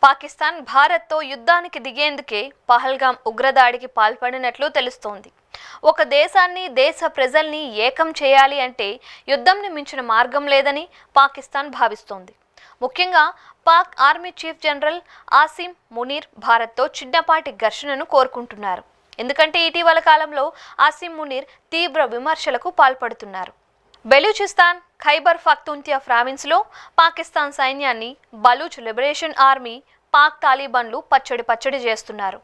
పాకిస్తాన్ భారత్తో యుద్ధానికి దిగేందుకే పహల్గాం ఉగ్రదాడికి పాల్పడినట్లు తెలుస్తోంది. ఒక దేశాన్ని, దేశ ప్రజల్ని ఏకం చేయాలి అంటే యుద్ధంని మించిన మార్గం లేదని పాకిస్తాన్ భావిస్తోంది. ముఖ్యంగా Pak army chief general Asim Munir భారత్తో చిన్నపాటి ఘర్షణను కోరుకుంటున్నారు. ఎందుకంటే ఇటీవల కాలంలో ఆసిమ్ మునీర్ తీవ్ర విమర్శలకు పాల్పడుతున్నారు. బెలూచిస్తాన్, ఖైబర్ పఖ్తూన్ఖ్వా ప్రావిన్స్లో పాకిస్తాన్ సైన్యాన్ని బలూచ్ లిబరేషన్ ఆర్మీ, పాక్ తాలిబాన్లు పచ్చడి చేస్తున్నారు.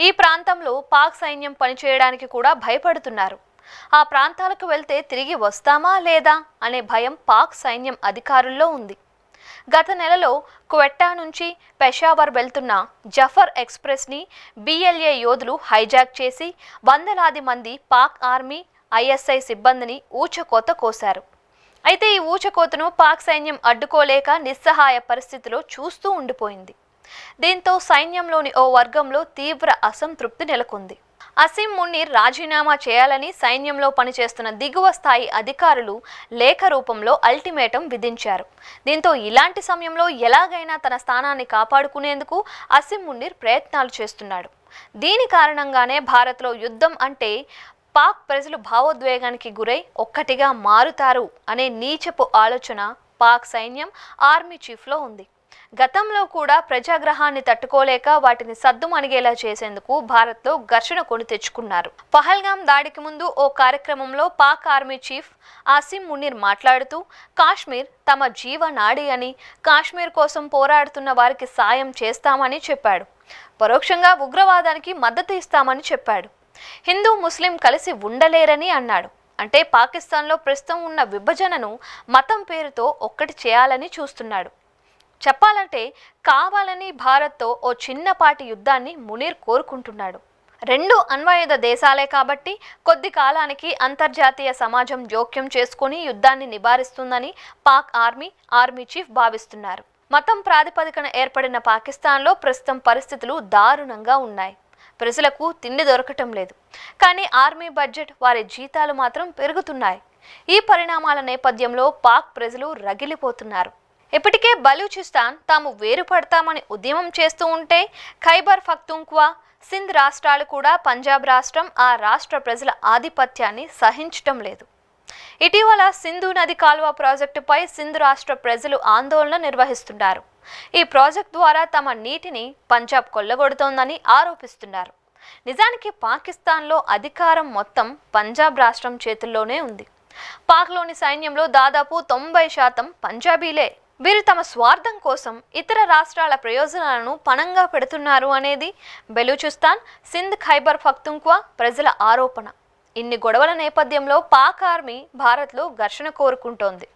ఈ ప్రాంతంలో పాక్ సైన్యం పనిచేయడానికి కూడా భయపడుతున్నారు. ఆ ప్రాంతాలకు వెళ్తే తిరిగి వస్తామా లేదా అనే భయం పాక్ సైన్యం అధికారుల్లో ఉంది. గత నెలలో క్వెట్టా నుంచి పెషావర్ వెళ్తున్న జఫర్ ఎక్స్ప్రెస్ని BLA యోధులు హైజాక్ చేసి వందలాది మంది పాక్ ఆర్మీ, ISI సిబ్బందిని ఊచకోత కోశారు. అయితే ఈ ఊచకోతను పాక్ సైన్యం అడ్డుకోలేక నిస్సహాయ పరిస్థితిలో చూస్తూ ఉండిపోయింది. దీంతో సైన్యంలోని ఓ వర్గంలో తీవ్ర అసంతృప్తి నెలకొంది. ఆసిమ్ మునీర్ రాజీనామా చేయాలని సైన్యంలో పనిచేస్తున్న దిగువ స్థాయి అధికారులు లేఖ రూపంలో అల్టిమేటం విధించారు. దీంతో ఇలాంటి సమయంలో ఎలాగైనా తన స్థానాన్ని కాపాడుకునేందుకు ఆసిమ్ మునీర్ ప్రయత్నాలు చేస్తున్నాడు. దీని కారణంగానే భారత్లో యుద్ధం అంటే పాక్ ప్రజలు భావోద్వేగానికి గురై ఒక్కటిగా మారుతారు అనే నీచపు ఆలోచన పాక్ సైన్యం, ఆర్మీ చీఫ్లో ఉంది. గతంలో కూడా ప్రజాగ్రహాన్ని తట్టుకోలేక వాటిని సద్దుమణిగేలా చేసేందుకు భారత్లో ఘర్షణ కొని తెచ్చుకున్నారు. పహల్గాం దాడికి ముందు ఓ కార్యక్రమంలో పాక్ ఆర్మీ చీఫ్ ఆసిమ్ మునీర్ మాట్లాడుతూ కాశ్మీర్ తమ జీవనాడి అని, కాశ్మీర్ కోసం పోరాడుతున్న వారికి సాయం చేస్తామని చెప్పాడు. పరోక్షంగా ఉగ్రవాదానికి మద్దతు ఇస్తామని చెప్పాడు. హిందూ, ముస్లిం కలిసి ఉండలేరని అన్నాడు. అంటే పాకిస్తాన్లో ప్రస్తుతం ఉన్న విభజనను మతం పేరుతో ఒక్కటి చేయాలని చూస్తున్నాడు. చెప్పాలంటే కావాలని భారత్తో ఓ చిన్నపాటి యుద్ధాన్ని మునీర్ కోరుకుంటున్నాడు. రెండు అణ్వాయుధ దేశాలే కాబట్టి కొద్ది కాలానికి అంతర్జాతీయ సమాజం జోక్యం చేసుకుని యుద్ధాన్ని నివారిస్తుందని పాక్ ఆర్మీ చీఫ్ భావిస్తున్నారు. మతం ప్రాతిపదికన ఏర్పడిన పాకిస్తాన్లో ప్రస్తుతం పరిస్థితులు దారుణంగా ఉన్నాయి. ప్రజలకు తిండి దొరకటం లేదు. కానీ ఆర్మీ బడ్జెట్, వారి జీతాలు మాత్రం పెరుగుతున్నాయి. ఈ పరిణామాల నేపథ్యంలో పాక్ ప్రజలు రగిలిపోతున్నారు. ఇప్పటికే బలూచిస్తాన్ తాము వేరుపడతామని ఉద్యమం చేస్తూ ఉంటే ఖైబర్ పఖ్తూన్ఖ్వా, సింధ్ రాష్ట్రాలు కూడా పంజాబ్ రాష్ట్రం, ఆ రాష్ట్ర ప్రజల ఆధిపత్యాన్ని సహించటం లేదు. ఇటీవల సింధు నది కాలువ ప్రాజెక్టుపై సింధ్ రాష్ట్ర ప్రజలు ఆందోళన నిర్వహిస్తున్నారు. ఈ ప్రాజెక్టు ద్వారా తమ నీటిని పంజాబ్ కొల్లగొడుతోందని ఆరోపిస్తున్నారు. నిజానికి పాకిస్తాన్లో అధికారం మొత్తం పంజాబ్ రాష్ట్రం చేతుల్లోనే ఉంది. పాక్లోని సైన్యంలో దాదాపు 90% పంజాబీలే. వీరు తమ స్వార్థం కోసం ఇతర రాష్ట్రాల ప్రయోజనాలను పణంగా పెడుతున్నారు అనేది బెలూచిస్తాన్, సింధ్, ఖైబర్ పఖ్తూన్ఖ్వా ప్రజల ఆరోపణ. ఇన్ని గొడవల నేపథ్యంలో పాక్ ఆర్మీ భారత్లో ఘర్షణ కోరుకుంటోంది.